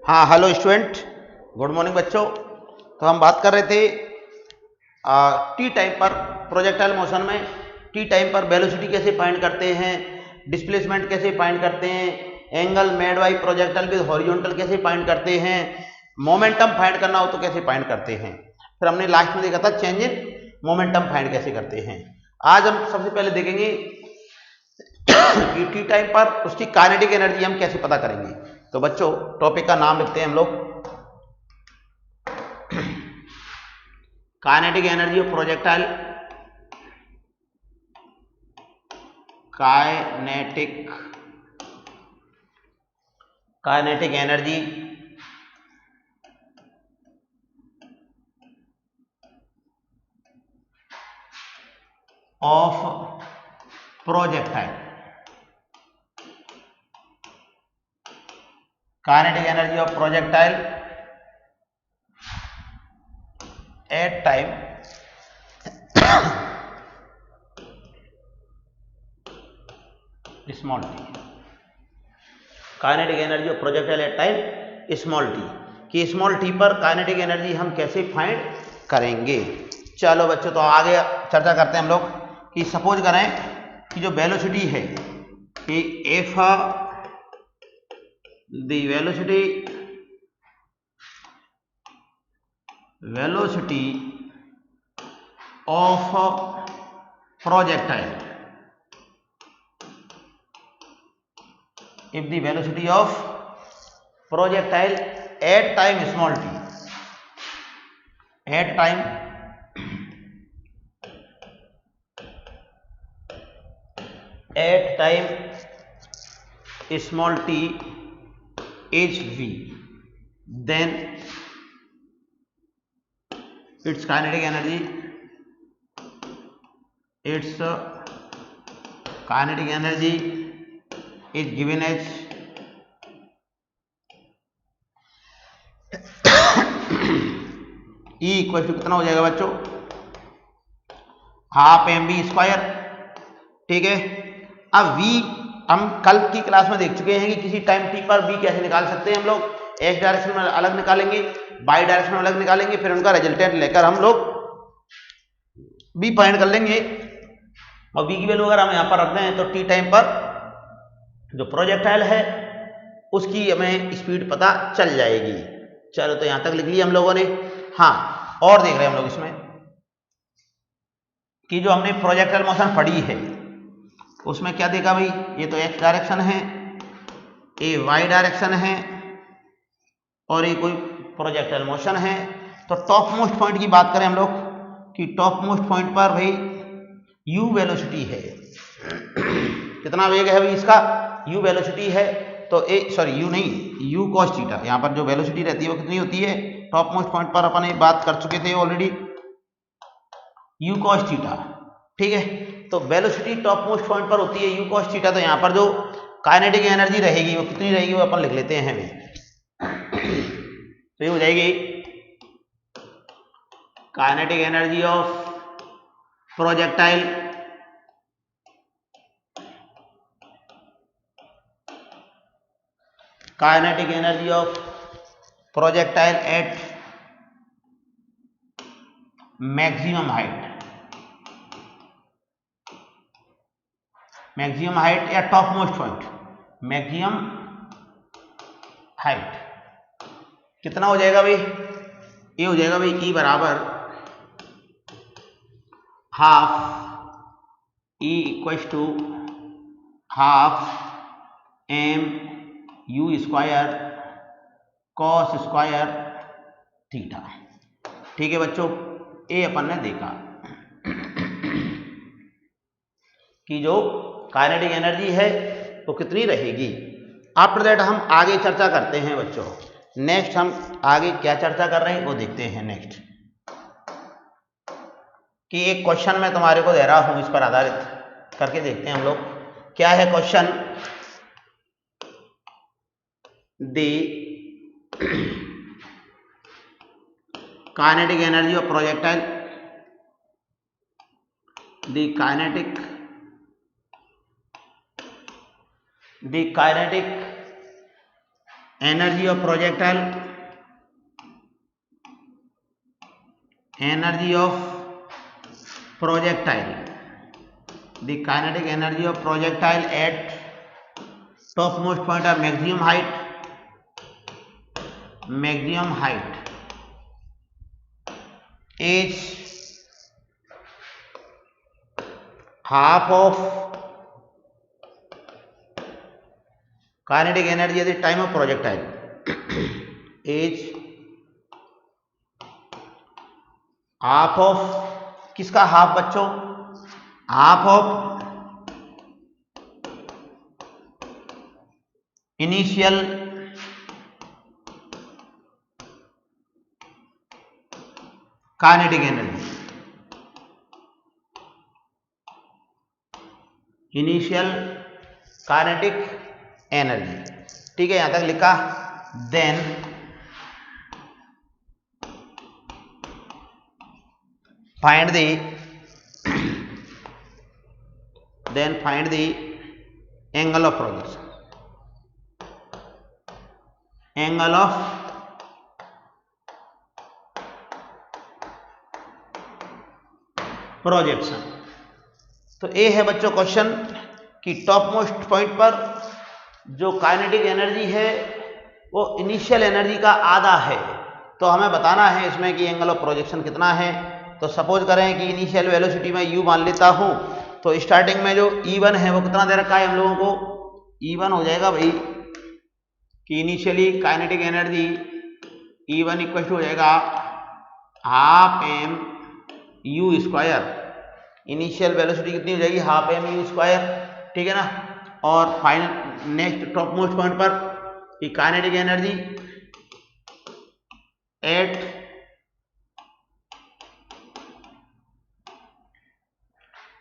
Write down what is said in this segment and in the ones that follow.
हाँ, hello student, good morning बच्चों। तो हम बात कर रहे थे टी टाइम पर प्रोजेक्टाइल मोशन में टी टाइम पर वेलोसिटी कैसे फाइंड करते हैं, डिस्प्लेसमेंट कैसे फाइंड करते हैं, angle made by projectile with horizontal कैसे फाइंड करते हैं, मोमेंटम फाइंड करना हो तो कैसे फाइंड करते हैं। फिर हमने लास्ट में देखा था चेंज इन मोमेंटम फाइंड कैसे करते हैं। आज हम सबसे पहले देखेंगे कि टी टाइम पर उसकी काइनेटिक एनर्जी हम कैसे पता करेंगे। तो बच्चों टॉपिक का नाम लिखते हैं हम लोग kinetic energy of projectile. Kinetic energy of projectile. Kinetic energy of projectile at time small T. Kinetic energy of projectile at time small T कि स्मॉल टी पर काइनेटिक एनर्जी हम कैसे फाइंड करेंगे। चलो बच्चों, तो आगे चर्चा करते हैं हम लोग कि सपोज करें कि जो वेलोसिटी है कि if the velocity of projectile, if the velocity of projectile at time small t, at time small t is v, then its kinetic energy is given as E equal to कितना हो जाएगा बच्चों, half M B square. ठीक है, अब V हम कल की क्लास में देख चुके हैं कि किसी टाइम t पर V कैसे निकाल सकते हैं। हम लोग x डायरेक्शन में अलग निकालेंगे, y डायरेक्शन में अलग निकालेंगे, फिर उनका रिजल्टेंट लेकर हम लोग V फाइंड कर लेंगे। और V की वैल्यू अगर हम यहाँ पर रखते हैं तो टी टाइम पर जो प्रोजेक्टाइल है उसकी हमें स्पीड पता चल जाएगी। चलो, तो यहां तक लिख लिया हम लोगों ने। हाँ, और देख रहे हैं हम लोग इसमें कि जो हमने प्रोजेक्टाइल मोशन पढ़ी है उसमें क्या देखा भाई, ये तो x डायरेक्शन है, ये y डायरेक्शन है और ये कोई प्रोजेक्टाइल मोशन है। तो टॉप मोस्ट पॉइंट की बात करें हम लोग कि टॉप मोस्ट पॉइंट पर भाई u वेलोसिटी है। कितना वेग है भाई इसका, u वेलोसिटी है। तो u नहीं, u cos थीटा, यहाँ पर जो वेलोसिटी रहती है वो कितनी होती है टॉप मोस्ट पॉइंट पर, अपन ये बात कर चुके थे ऑलरेडी, u cos थीटा। ठीक है, तो वेलोसिटी टॉप मोस्ट पॉइंट पर होती है u cos थीटा। तो यहाँ पर जो काइनेटिक एनर्जी रहेगी वो कितनी रहेगी वो अपन लिख लेते हैं तो ये हो जाएगी kinetic energy of projectile kinetic energy of projectile at maximum height या top most point, maximum height कितना हो जाएगा भाई, ये हो जाएगा भाई E बराबर half E equal to half m u square cos square theta. ठीक है बच्चों, ये अपन ने देखा कि जो काइनेटिक एनर्जी है वो कितनी रहेगी। आफ्टर दैट हम आगे चर्चा करते हैं बच्चों। नेक्स्ट हम आगे क्या चर्चा कर रहे हैं वो देखते हैं नेक्स्ट, कि एक क्वेश्चन मैं तुम्हारे को दे रहा हूं, इस पर आधारित करके देखते हैं हम लोग। क्या है question, the kinetic energy of projectile, the kinetic energy of projectile, energy of projectile, the kinetic energy of projectile eight top most point of maximum height is half of kinetic energy at the time of projectile is half of, किसका half बच्चों, half of initial kinetic energy, initial kinetic energy, ठीक है, यहां तक लिखा। Then find the angle of projection, angle of projection. तो ये है बच्चों क्वेश्चन कि टॉप मोस्ट पॉइंट पर जो काइनेटिक एनर्जी है वो इनिशियल एनर्जी का आधा है, तो हमें बताना है इसमें कि एंगल ऑफ प्रोजेक्शन कितना है। तो सपोज करें कि इनिशियल वेलोसिटी में u मान लेता हूं, तो स्टार्टिंग में जो E1 है वो कितना दे रखा है हम लोगों को, E1 हो जाएगा भाई कि initially kinetic energy E1 equal to हो जाएगा half m u square, initial velocity कितनी हो जाएगी, हाफ एम यू स्क्वायर, ठीक है ना। और final next top most point पर कि kinetic energy at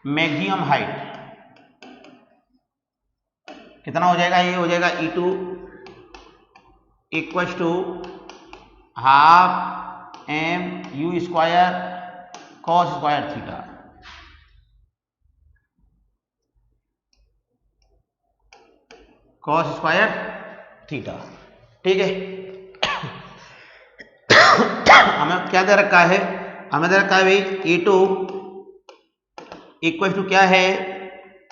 maximum height कितना हो जाएगा, ये हो जाएगा E2 equal to half m u square cos square theta, cos square theta, ठीक है। हमें क्या दे रखा है, हमें दे रखा है भाई E2 इक्वल टू क्या है,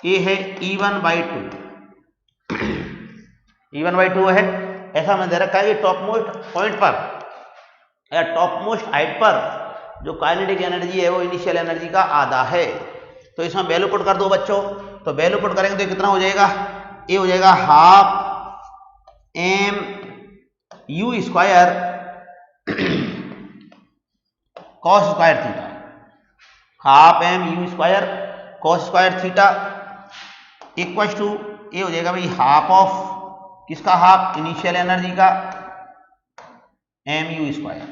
ये है E1/2, E1/2 है, ऐसा हमें दे रखा है कि टॉप मोस्ट पॉइंट पर या टॉप मोस्ट हाइट पर जो काइनेटिक एनर्जी है वो इनिशियल एनर्जी का आधा है। तो इसमें वैल्यू पुट कर दो बच्चों, तो वैल्यू पुट करेंगे तो कितना हो जाएगा, ये हो जाएगा half m u square cos square theta, half m u square cos square theta equal to ये हो जाएगा भाई हाफ ऑफ किसका, हाफ इनिशियल एनर्जी का m u square,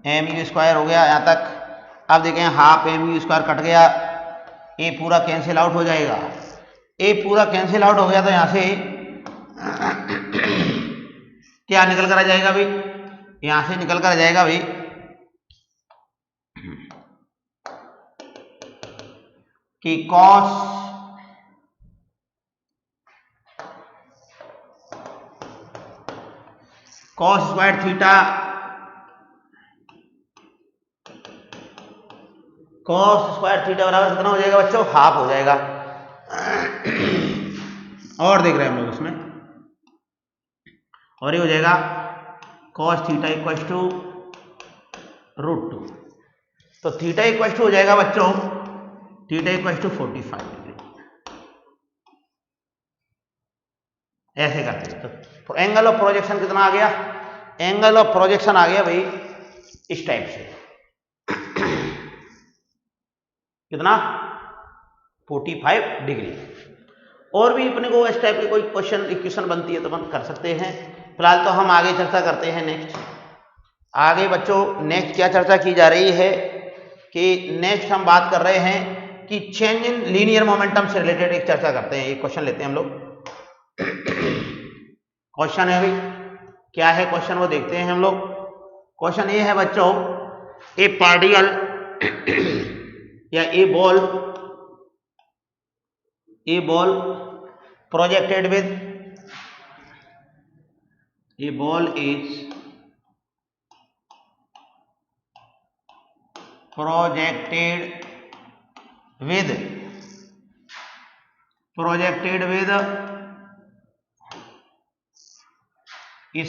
m u square हो गया यहां तक। अब देखें half m u square cut गया, ये पूरा कैंसिल आउट हो जाएगा, ये पूरा कैंसिल आउट हो गया तो यहां से क्या निकल कर आ जाएगा भाई, यहां से निकल कर आ जाएगा भाई कि cos square theta, cos square theta बराबर कितना हो जाएगा बच्चों, हाफ हो जाएगा। और देख रहे हैं हम लोग इसमें, और ये हो जाएगा कॉस थीटा इक्वल टू √2, तो थीटा इक्वल टू हो जाएगा बच्चों, थीटा इक्वल टू 45 डिग्री, ऐसे करते हैं। तो एंगल ऑफ प्रोजेक्शन कितना आ गया, एंगल ऑफ प्रोजेक्शन आ गया भाई इस टाइप से, कितना 45 डिग्री। और भी अपने को इस टाइप की कोई क्वेश्चन इक्वेशन बनती है तो हम कर सकते हैं। फिलहाल तो हम आगे चर्चा करते हैं नेक्स्ट। आगे बच्चों नेक्स्ट क्या चर्चा की जा रही है कि नेक्स्ट हम बात कर रहे हैं कि चेंज इन लीनियर मोमेंटम से रिलेटेड एक चर्चा करते हैं। एक क्वेश्चन लेते हैं हम लोग। क्वेश्चन है अभी क्या है क्वेश्चन वो देखते हैं हम लोग। क्वेश्चन ये है बच्चों, ए पार्टिकल या ए ball projected with, a ball is projected with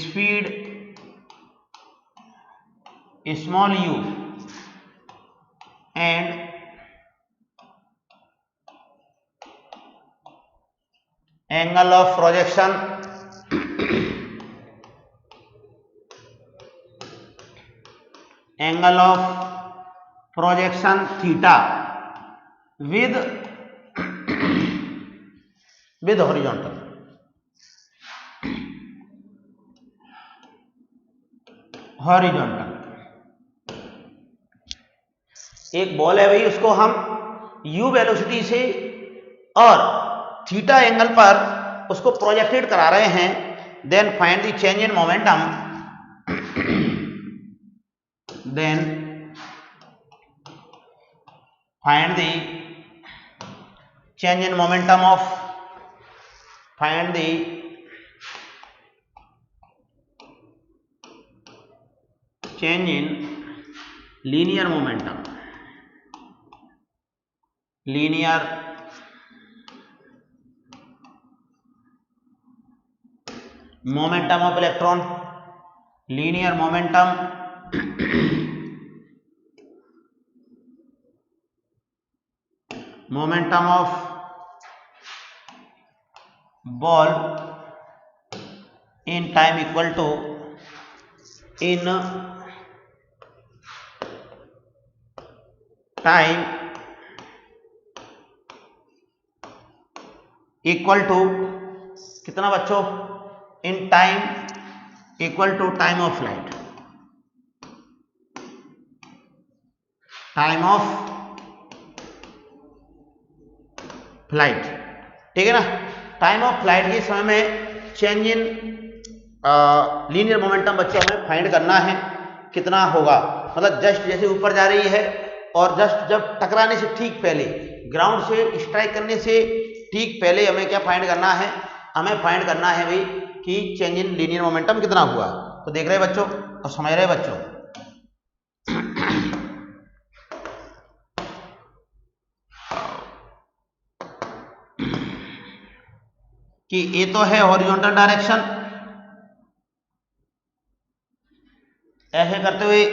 speed small u and angle of projection theta with horizontal. एक बॉल है भाई, उसको हम u वेलोसिटी से और थीटा एंगल पर उसको प्रोजेक्टेड करा रहे हैं. Then find the change in momentum. Find the change in momentum of linear momentum of electron, linear momentum of ball in time equal to कितना बच्चों? In time equal to time of flight. ठीक है ना. Time of flight के समय में change in linear momentum बच्चों हमें फाइंड करना है. कितना होगा? मतलब जस्ट जैसे ऊपर जा रही है और जस्ट जब टकराने से ठीक पहले, ग्राउंड से स्ट्राइक करने से ठीक पहले हमें क्या फाइंड करना है? हमें फाइंड करना है भाई कि चेंज इन लीनियर मोमेंटम कितना हुआ. तो देख रहे बच्चों और समझ रहे बच्चों. कि ये तो है हॉरिजॉन्टल डायरेक्शन, ऐसे करते हुए,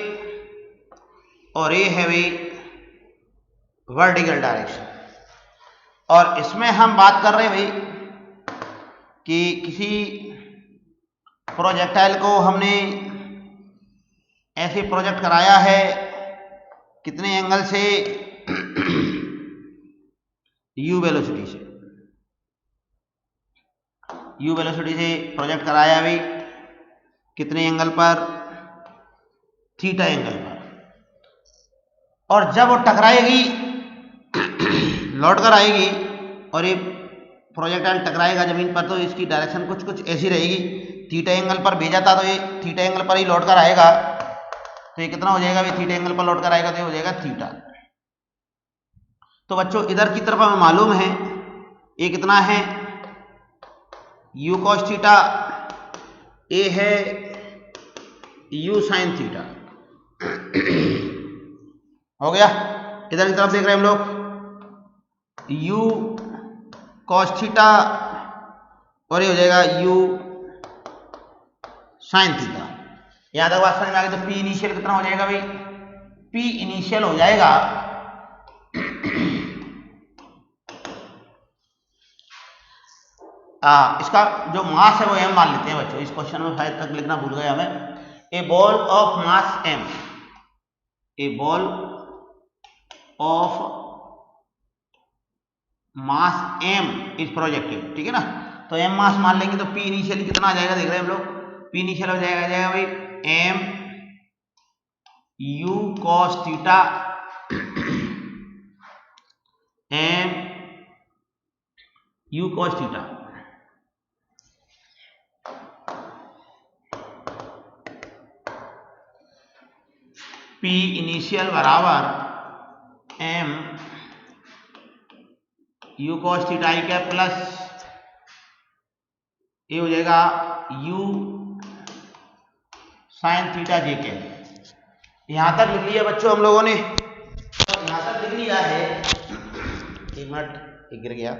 और ये है भाई वर्टिकल डायरेक्शन. और इसमें हम बात कर रहे हैं भाई कि किसी प्रोजेक्टाइल को हमने ऐसे प्रोजेक्ट कराया है, कितने एंगल से? u वेलोसिटी से प्रोजेक्ट कराया भाई. कितने एंगल पर? थीटा एंगल पर. और जब वो टकराएगी, लौट कर आएगी और ये प्रोजेक्टाइल टकराएगा जमीन पर, तो इसकी डायरेक्शन कुछ ऐसी रहेगी. थीटा एंगल पर भेजा था तो ये थीटा एंगल पर ही लौट कर आएगा. तो ये कितना हो जाएगा भाई? थीटा एंगल पर लौट कर आएगा तो ये हो जाएगा थीटा. तो बच्चों इधर की तरफ हमें मालूम है ये कितना है? u cos theta. ये है u sin थीटा. हो गया. इधर की तरफ देख रहे हैं हम लोग, u cos थीटा और ये हो जाएगा u sin थीटा. यहां तक बात समझ में आ गई. तो p इनिशियल कितना हो जाएगा भाई? p इनिशियल हो जाएगा इसका जो मास है वो m मान लेते हैं बच्चों. इस क्वेश्चन में शायद तक लिखना भूल गए हमें. A ball of mass m, a ball of mass m is projected. ठीक है ना. तो m मास मान लेंगे तो p इनिशियली कितना आ जाएगा? देख रहे हैं हम लोग. p इनिशियल हो जाएगा भाई m u cos theta, m u cos theta. p initial बराबर m u cos theta i cap plus ये हो जाएगा u साइन थीटा जे के। यहां तक लिख लिया बच्चों हम लोगों ने, यहां तक लिख लिया है। एक मिनट, गिर गया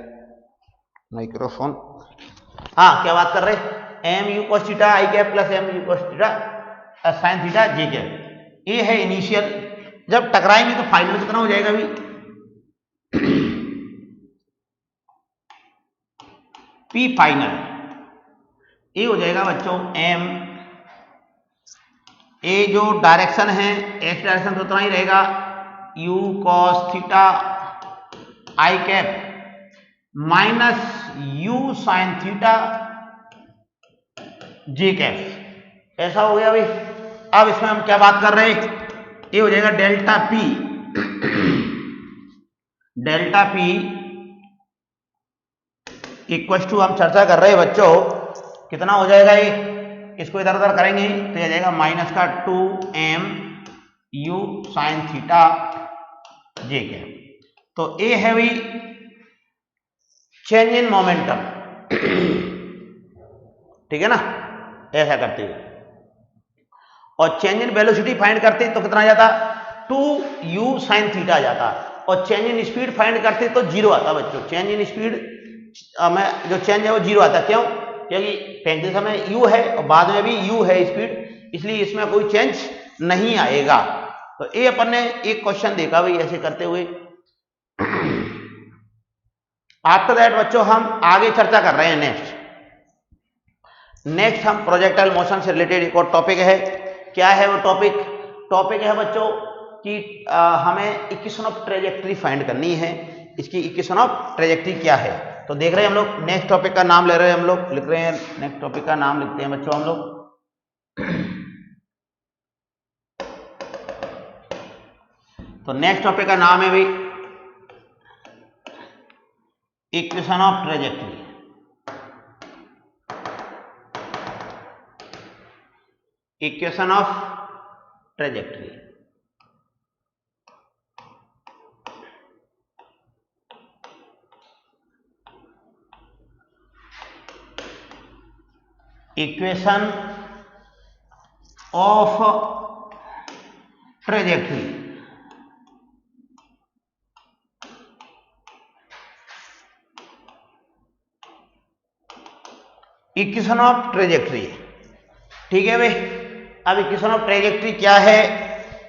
माइक्रोफोन। हाँ, क्या बात कर रहे, m u cos theta i cap plus m u cos theta sine theta j cap. ये है इनिशियल, जब टकराएंगे तो फाइनल कितना हो जाएगा अभी, पी फाइनल। ये हो जाएगा बच्चों एम, ए जो डायरेक्शन है एक्स डायरेक्शन तो उतना ही रहेगा, you cos theta i cap minus you sign theta j cap. ऐसा हो गया भाई। अब इसमें हम क्या बात कर रहे हैं, ये हो जाएगा delta p, delta p equal to, हम चर्चा कर रहे हैं बच्चों, कितना हो जाएगा ये, इसको इधर उधर करेंगे तो ये जाएगा माइनस का 2m u sign theta j cap. तो ए है भाई चेंज इन मोमेंटम, ठीक है ना, ऐसा करते हुए। और चेंज इन वेलोसिटी फाइंड करते तो कितना आ जाता, 2u साइन थीटा आ जाता। और चेंज इन स्पीड फाइंड करते तो 0 आता बच्चों। चेंज इन स्पीड में जो चेंज है वो 0 आता। क्यों, क्योंकि फेंकते समय u है और बाद में भी u है स्पीड, इसलिए इसमें कोई चेंज नहीं आएगा। तो ये अपन ने एक क्वेश्चन देखा भाई ऐसे करते हुए। आफ्टर दैट बच्चों हम आगे चर्चा कर रहे हैं नेक्स्ट हम प्रोजेक्टाइल मोशन से रिलेटेड एक और टॉपिक है। क्या है वो टॉपिक, टॉपिक है बच्चों कि हमें इक्वेशन ऑफ ट्रेजेक्ट्री फाइंड करनी है। इसकी इक्वेशन ऑफ ट्रेजेक्ट्री क्या है, तो देख रहे हैं हम लोग। नेक्स्ट टॉपिक का नाम ले रहे हैं हम लोग, लिख रहे हैं नेक्स्ट टॉपिक का नाम लिखते हैं बच्चों हम लोग। तो नेक्स्ट टॉपिक का नाम है भाई equation of trajectory. Equation of trajectory. Equation of trajectory. Equation of trajectory, ठीक है भाई। अब इक्वेशन ऑफ ट्रेजेक्ट्री क्या है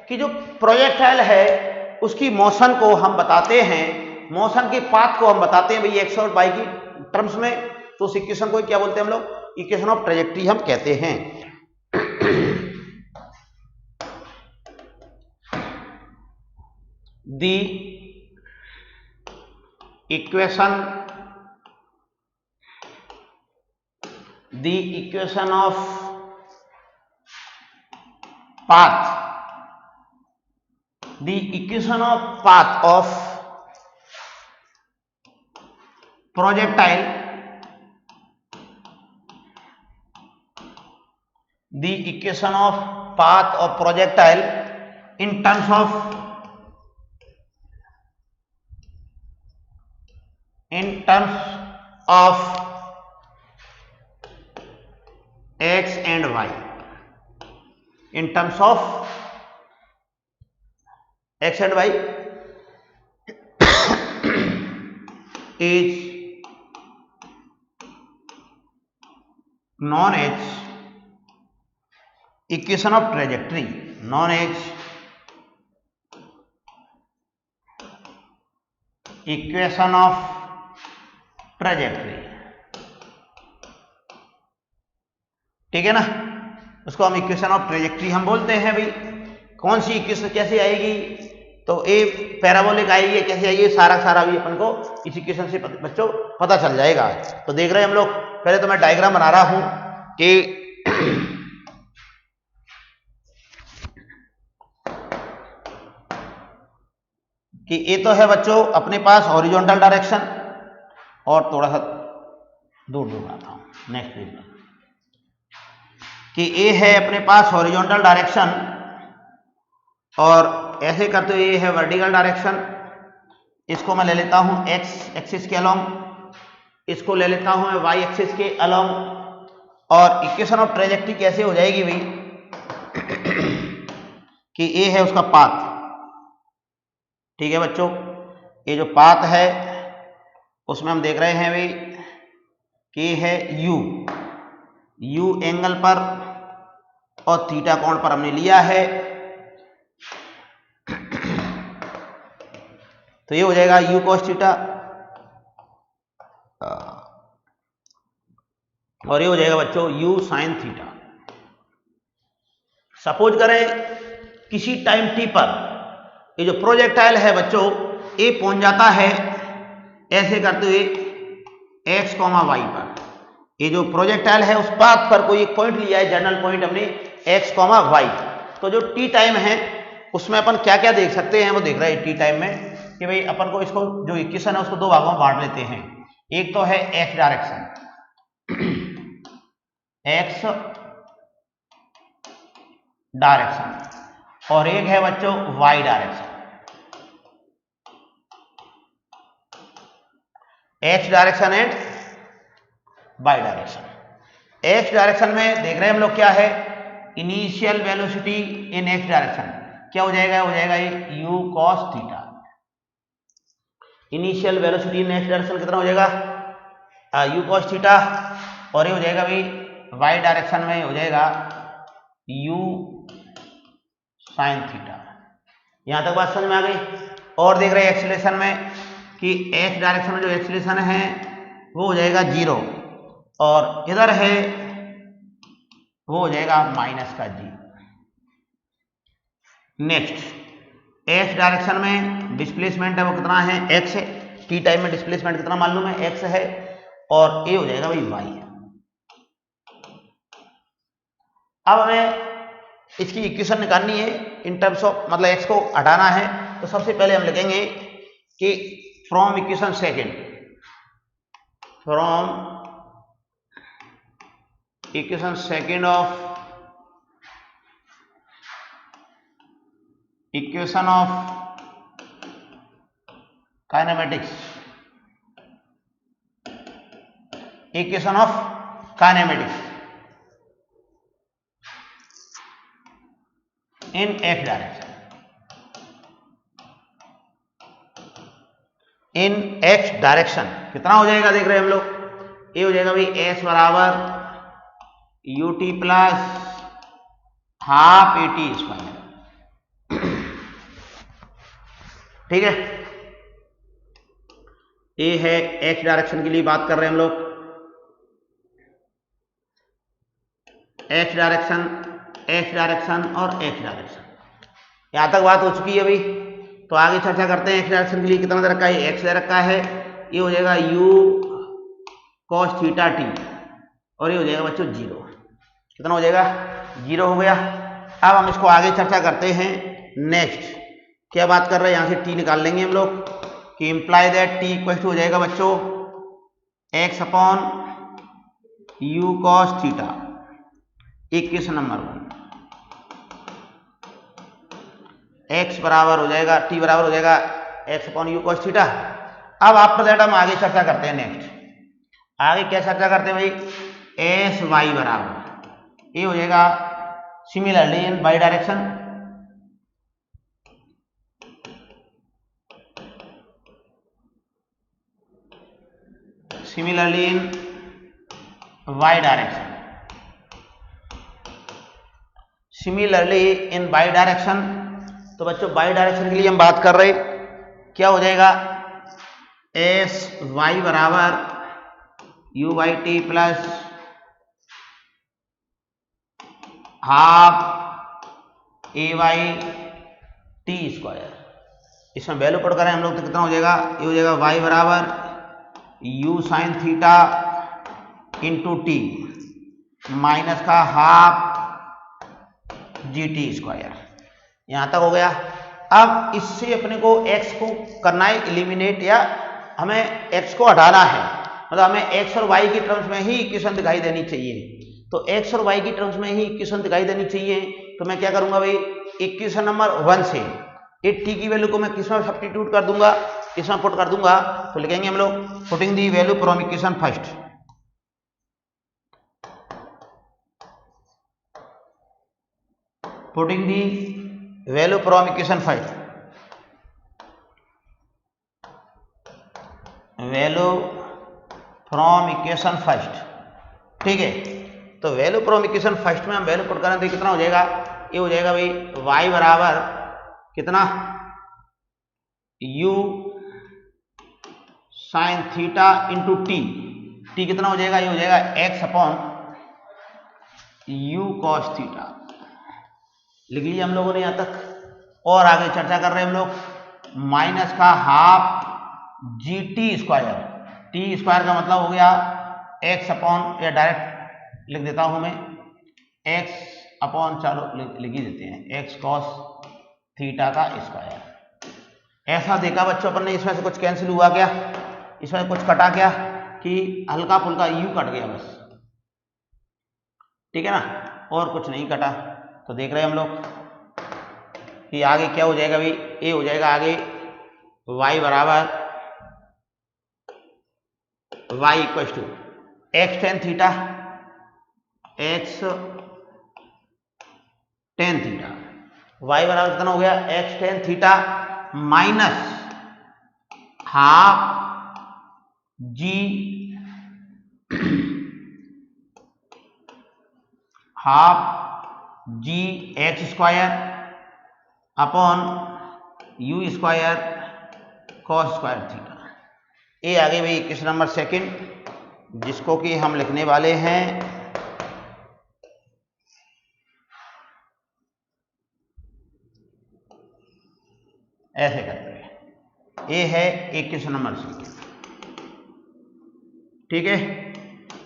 कि जो प्रोजेक्टाइल है उसकी मोशन को हम बताते हैं, मोशन के पाथ को हम बताते हैं भाई एक्स और वाई की टर्म्स में। तो उस इक्वेशन को क्या बोलते हैं हम लोग, इक्वेशन ऑफ ट्रेजेक्ट्री हम कहते हैं। The equation of path, the equation of path of projectile, the equation of path of projectile in terms of x and y, in terms of x and y is known as equation of trajectory, known as equation of trajectory, ठीक है ना। उसको हम equation of trajectory हम बोलते हैं भाई। कौन सी इक्वेशन कैसे आएगी, तो ए पैराबोलिक आएगी, कैसे आएगी, सारा भी अपन को इस इक्वेशन से बच्चों पता चल जाएगा। तो देख रहे हैं हम लोग, पहले तो मैं डायग्राम बना रहा हूं कि ये तो है बच्चों अपने पास हॉरिजॉन्टल डायरेक्शन, और थोड़ा सा दूर बनाता हूं नेक्स्ट पेज में, कि ए है अपने पास हॉरिजॉन्टल डायरेक्शन, और ऐसे करते हुए ये है वर्टिकल डायरेक्शन। इसको मैं ले लेता हूं एक्स एक्सिस के अलोंग, इसको ले लेता हूं मैं वाई एक्सिस के अलोंग, और इक्वेशन ऑफ ट्रेजेक्ट्री कैसे हो जाएगी भाई कि ए है उसका पाथ, ठीक है बच्चों, ये जो पाथ है उसमें हम देख रहे हैं भाई कि है यू एंगल पर और थीटा कोण पर हमने लिया है, तो ये हो जाएगा यू कॉस थीटा और ये हो जाएगा बच्चों यू साइन थीटा। सपोज करें किसी टाइम टी पर ये जो प्रोजेक्टाइल है बच्चों ये पहुंच जाता है ऐसे करते हुए x, y पर। ये जो प्रोजेक्टाइल है उस पाथ पर कोई एक पॉइंट लिया है, जनरल पॉइंट हमने x, y। तो जो टी टाइम है उसमें अपन क्या क्या देख सकते हैं वो देख रहे हैं टी टाइम में कि भाई अपन को इसको जो इक्वेशन है उसको दो भागों में बांट लेते हैं। एक तो है x डायरेक्शन, x डायरेक्शन, और एक है बच्चों y direction. x direction and y direction. x direction में देख रहे हैं हम लोग क्या है, इनिशियल वेलोसिटी इन x डायरेक्शन क्या हो जाएगा, हो जाएगा ये u cos theta. Initial velocity इन x डायरेक्शन कितना हो जाएगा, u cos थीटा, और ये हो जाएगा भाई y डायरेक्शन में हो जाएगा u sin थीटा। यहां तक बात समझ में आ गई। और देख रहे हैं एक्सीलरेशन में कि x डायरेक्शन में जो एक्सीलरेशन है वो हो जाएगा 0 और इधर है वो हो जाएगा माइनस का g। नेक्स्ट x डायरेक्शन में डिस्प्लेसमेंट है वो कितना है, x है। टी टाइम में डिस्प्लेसमेंट कितना मालूम है, x है, और ये हो जाएगा भाई y। अब हमें इसकी इक्वेशन निकालनी है इन टर्म्स ऑफ, मतलब x को हटाना है। तो सबसे पहले हम लिखेंगे कि from equation second, from equation second of equation of kinematics, equation of kinematics in x direction, in x direction कितना हो जाएगा देख रहे हैं हम लोग, ये हो जाएगा भाई s बराबर ut plus half at square, ठीक है। ये है x डायरेक्शन के लिए बात कर रहे हैं हम लोग, x डायरेक्शन, x डायरेक्शन और x डायरेक्शन। यहां तक बात हो चुकी है भाई। तो आगे चर्चा करते हैं। x डायरेक्शन के लिए कितना दे रखा है, x दे रखा है, ये हो जाएगा u cos थीटा t, और ये हो जाएगा बच्चों 0। कितना हो जाएगा, 0 हो गया। अब हम इसको आगे चर्चा करते हैं। नेक्स्ट क्या बात कर रहे हैं, यहां से t निकाल लेंगे हम लोग कि imply that t equal to हो जाएगा बच्चों x अपॉन u cos थीटा, इक्वेशन नंबर 1। x बराबर हो जाएगा, t बराबर हो जाएगा x upon you cos theta. अब आफ्टर दैट हम आगे चर्चा करते हैं। नेक्स्ट आगे क्या चर्चा करते हैं भाई, एस वाई बराबर ये हो जाएगा similarly in y direction, similarly in y direction, similarly in y direction. तो बच्चों वाई डायरेक्शन के लिए हम बात कर रहे, क्या हो जाएगा, एस वाई बराबर u y t plus half a y t square. इसमें वैल्यू पुट करें हम लोग तो कितना हो जाएगा, ये हो जाएगा वाई बराबर you sine theta into T minus का हाफ जी टी स्क्वायर। यहां तक हो गया। अब इससे अपने को x को करना है एलिमिनेट, या हमें x को हटाना है, मतलब हमें x और y की टर्म्स में ही इक्वेशन दिखाई देनी चाहिए। तो x और y की टर्म्स में ही इक्वेशन दिखाई देनी चाहिए। तो मैं क्या करूंगा भाई, इक्वेशन नंबर 1 से ए t की वैल्यू को मैं किसमें सब्स्टिट्यूट कर दूंगा, किसमें पुट कर दूंगा। तो लिखेंगे हम लोग putting the value from equation first, putting the value from equation first, value from equation first, ठीक है। तो वैल्यू फ्रॉम इक्वेशन फर्स्ट में हम वैल्यू पुट करें तो कितना हो जाएगा, ये हो जाएगा भाई y बराबर कितना, u sine theta into T, T कितना हो जाएगा, ये हो जाएगा x अपॉन u कॉस थीटा। लिख लिया हम लोगों ने यहां तक। और आगे चर्चा कर रहे हैं हम लोग माइनस का half G T square, T square का मतलब हो गया x अपॉन, या डायरेक्ट लिख देता हूं मैं x अपॉन, चलो लिख ही देते हैं x कॉस थीटा का स्क्वायर। ऐसा देखा बच्चों अपन ने, इसमें से कुछ कैंसिल हुआ क्या, इसमें कुछ कटा क्या कि हल्का फुल्का u कट गया बस, ठीक है ना, और कुछ नहीं कटा। तो देख रहे हैं हम लोग कि आगे क्या हो जाएगा भाई, ये हो जाएगा आगे y बराबर y equal to x tan theta, x tan theta, y बराबर कितना हो गया x tan theta minus half g x square upon u square cos square theta. ये आगे भाई क्वेश्चन नंबर सेकंड, जिसको कि हम लिखने वाले हैं ऐसे करते हैं, ये है एक क्वेश्चन नंबर सेकंड, ठीक है।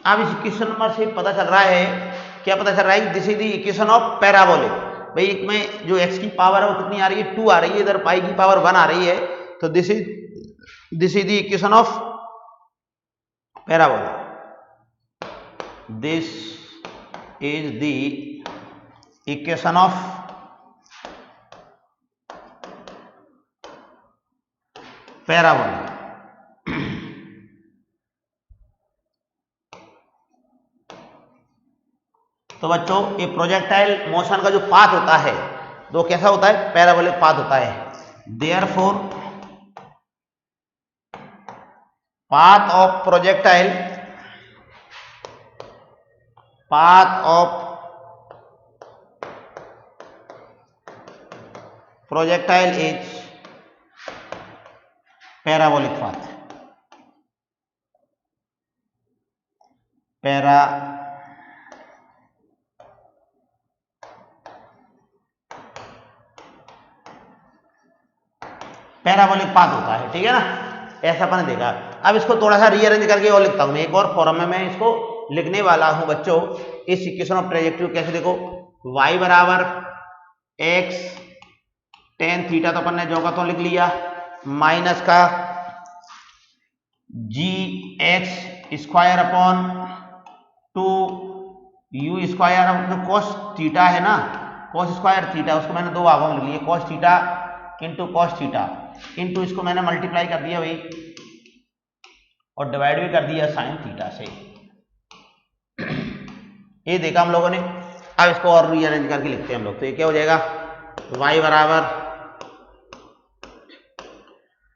अब इस क्वेश्चन नंबर से पता चल रहा है, क्या पता चल रहा है, this is the equation of parabolic. भाई एक में जो x की पावर है वो कितनी आ रही है, 2 आ रही है, इधर पाई की पावर 1 आ रही है, तो this is the equation of parabolic, this is the equation of parabolic. तो बच्चों ये प्रोजेक्टाइल मोशन का जो पाथ होता है वो कैसा होता है, पैराबोलिक पाथ होता है। Therefore path of projectile, path of projectile is parabolic path, parabolic path होता है, ठीक है ना, ऐसा अपन ने देखा। अब इसको थोड़ा सा रीअरेंज करके और लिखता हूं मैं, एक और फॉर्म में मैं इसको लिखने वाला हूं बच्चों। इस इक्वेशन ऑफ ट्रेजेक्टरी कैसे, देखो y बराबर x टेन थीटा, तो अपन ने जो का तो लिख लिया, माइनस का g x square upon 2 u square, अब कॉस थीटा है ना, कॉस स्क्वायर थीटा, उसको मैंने दो भागों में लिख लिया, cos theta into cos theta, into इसको मैंने मल्टीप्लाई कर दिया भाई और डिवाइड भी कर दिया साइन थीटा से। ये देखा हम लोगों ने। अब इसको और रीअरेंज करके लिखते हैं हम लोग, तो ये क्या हो जाएगा, y बराबर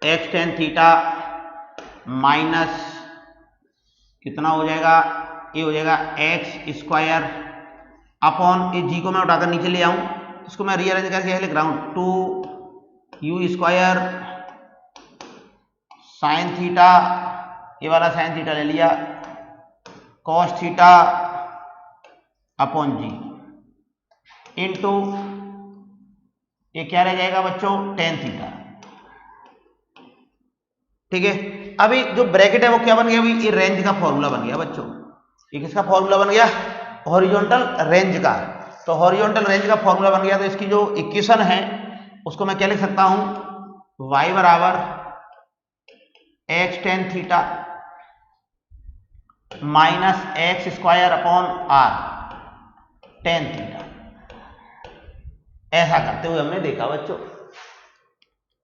एक्स टेन थीटा माइनस कितना हो जाएगा, ये हो जाएगा एक्स स्क्वायर अपॉन, ये जी को मैं उठाकर नीचे ले आऊं, इसको मैं रीअरेंज करके लिख रहा हूं 2 यू स्क्वायर साइन थीटा, ये वाला साइन थीटा ले लिया, कॉस थीटा अपॉन जी इंटू ये क्या रह जाएगा बच्चों, टेन थीटा, ठीक है। अभी जो ब्रैकेट है वो क्या बन गया, अभी ये रेंज का फॉर्मूला बन गया बच्चों, ये किसका फॉर्मूला बन गया, हॉरिजॉन्टल रेंज का। तो हॉरिजॉन्टल रेंज का फॉर्मूला बन गया, तो इसकी जो इक्वेशन है उसको मैं क्या लिख सकता हूं, y बराबर x tan theta minus x square upon R tan theta. ऐसा करते हुए हमने देखा बच्चों।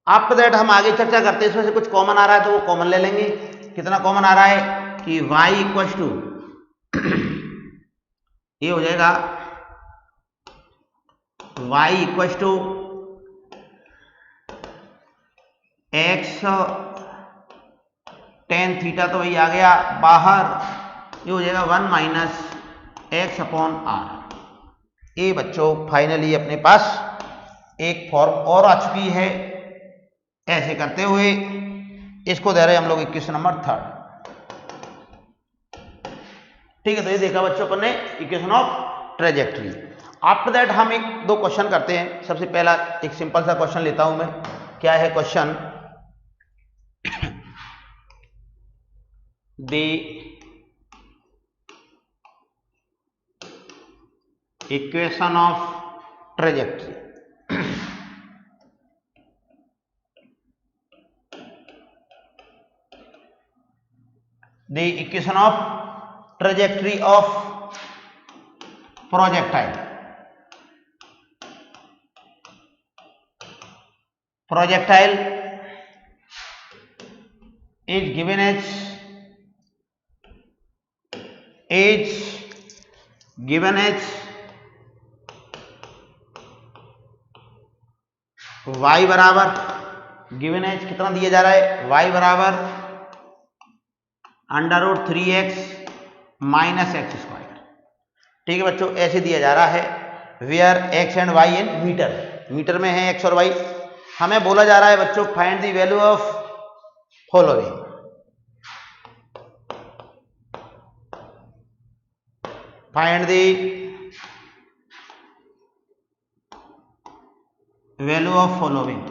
आफ्टर दैट हम आगे चर्चा करते हैं, इसमें से कुछ कॉमन आ रहा है तो वो कॉमन ले लेंगे। कितना कॉमन आ रहा है कि y इक्वल टू ये हो जाएगा y equal to x tan theta, तो वही आ गया बाहर, ये हो जाएगा 1 माइनस एक्स अपॉन आर। ये बच्चों फाइनली अपने पास एक फॉर्म और आ चुकी है। ऐसे करते हुए इसको दे रहे हम लोग इक्वेशन नंबर 3। ठीक है, तो ये देखा बच्चों अपन ने equation of trajectory. After that हम एक दो क्वेश्चन करते हैं। सबसे पहला एक सिंपल सा क्वेश्चन लेता हूं मैं। क्या है question? The equation of trajectory. The equation of trajectory of projectile. Projectile is given as y बराबर गिवन एज कितना दिया जा रहा है? y बराबर √3x माइनस एक्स स्क्वायर। ठीक है बच्चों, ऐसे दिया जा रहा है where x and y in metre. Metre में है x और y। हमें बोला जा रहा है बच्चों find the value of following. Find the value of following.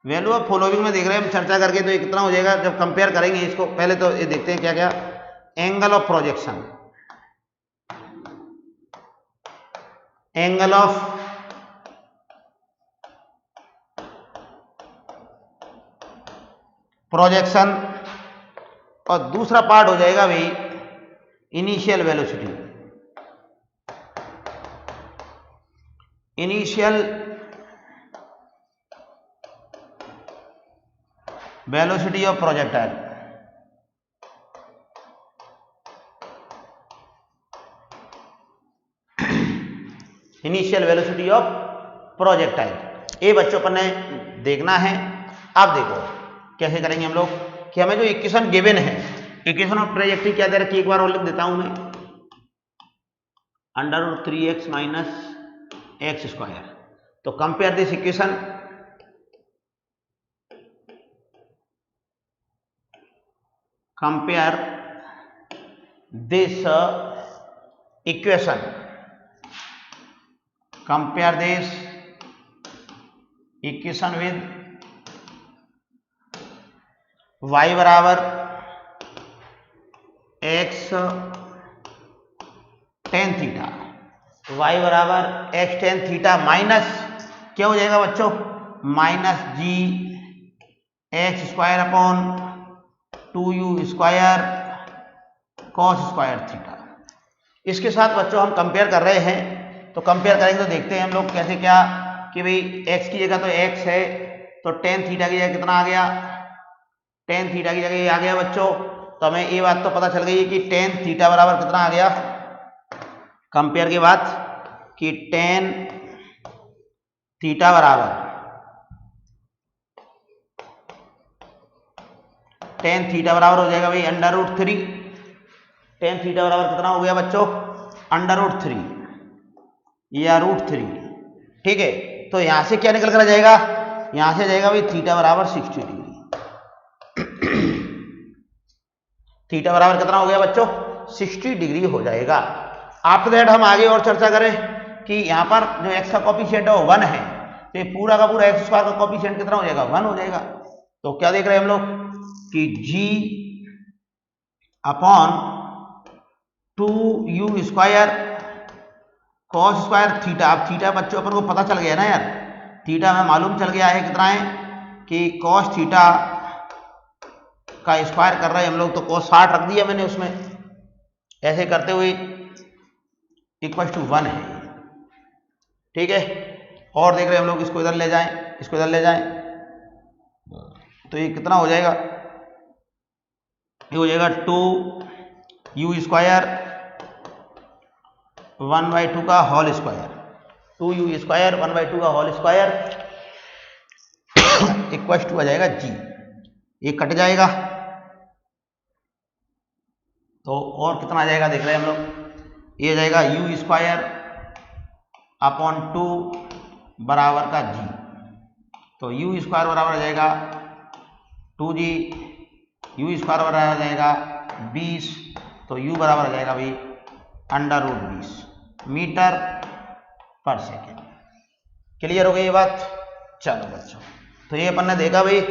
Value of following में देख रहे हैं हम चर्चा करके, तो ये कितना हो जाएगा जब कंपेयर करेंगे इसको। पहले तो ये देखते हैं क्या क्या। Angle of projection, angle of projection, और दूसरा पार्ट हो जाएगा भाई initial velocity. Initial velocity of projectile. Initial velocity of projectile, ये बच्चों पर ने देखना है। अब देखो कैसे करेंगे हम लोग कि हमें जो इक्वेशन गिवन है, इक्वेशन ऑफ ट्रेजेक्ट्री क्या दे रखी है, एक बार और लिख देता हूं मैं। √3x minus x square. तो compare this equation, compare this equation, compare this equation with y बराबर x tan थीटा, y बराबर x tan थीटा माइनस क्या हो जाएगा बच्चों? Minus g x square upon 2u square cos square theta. इसके साथ बच्चों हम कंपेयर कर रहे हैं, तो कंपेयर करेंगे तो देखते हैं हम लोग कैसे क्या कि भाई x की जगह तो x है, तो tan थीटा की जगह कितना आ गया? tan थीटा की जगह ये आ गया बच्चों। तो हमें ये बात तो पता चल गई है कि tan थीटा बराबर कितना आ गया कंपेयर के बाद, कि tan थीटा बराबर tan थीटा बराबर हो जाएगा भाई √3। tan थीटा बराबर कितना हो गया बच्चों? √3 या √3। ठीक है, तो यहां से क्या निकल कर आ जाएगा? यहां से जाएगा भाई थीटा बराबर 60 डिग्री। थीटा बराबर कितना हो गया बच्चों? 60 डिग्री हो जाएगा। आफ्टर दैट हम आगे और चर्चा करें कि यहां पर जो x का कोफिशिएंट है वो 1 है, तो ये पूरा का पूरा x स्क्वायर का कोफिशिएंट कितना हो जाएगा? 1 हो जाएगा। तो क्या देख रहे हैं हम लोग कि g upon 2u square cos square theta. अब थीटा बच्चों अपन को पता चल गया ना यार, थीटा हमें मालूम चल गया है कितना है कि कॉस थीटा का स्क्वायर कर रहे हैं हम लोग, तो कॉस 60 रख दिया मैंने उसमें। ऐसे करते हुए इक्वल टू 1 है। ठीक है, और देख रहे हैं हम लोग, इसको इधर ले जाएं, इसको इधर ले जाएं, तो ये कितना हो जाएगा? ये हो जाएगा 2u स्क्वायर 1/2 का होल स्क्वायर, 2u स्क्वायर 1/2 का होल स्क्वायर इक्वल टू आ जाएगा g, ये कट जाएगा तो और कितना आ जाएगा देख रहे हैं हम लोग, ये जाएगा u स्क्वायर अपॉन 2 बराबर का g, तो u स्क्वायर बराबर आ जाएगा 2g, u स्क्वायर बराबर आ जाएगा 20, तो u बराबर आ जाएगा भाई √20 मीटर पर सेकेंड। क्लियर हो गई ये बात? चलो बच्चों, तो ये अपन ने देखा भाई,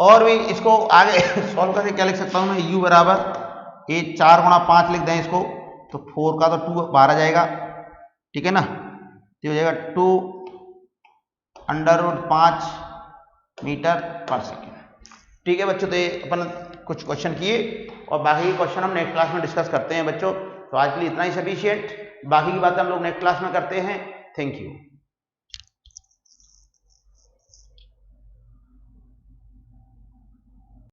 और भी इसको आगे सॉल्व करके क्या लिख सकता हूं मैं, u बराबर ये 4 गुणा 5 लिख दें इसको, तो 4 का तो 2 बाहर आ जाएगा, ठीक है ना, तो हो जाएगा 2 √5 मीटर पर सेकेंड। ठीक है बच्चों, तो ये अपन कुछ क्वेश्चन किए और बाकी के क्वेश्चन हम नेक्स्ट क्लास में डिस्कस करते हैं बच्चों। तो आज के लिए इतना ही सफिशिएंट, बाकी की बातें हम लोग नेक्स्ट क्लास में करते हैं। Thank you.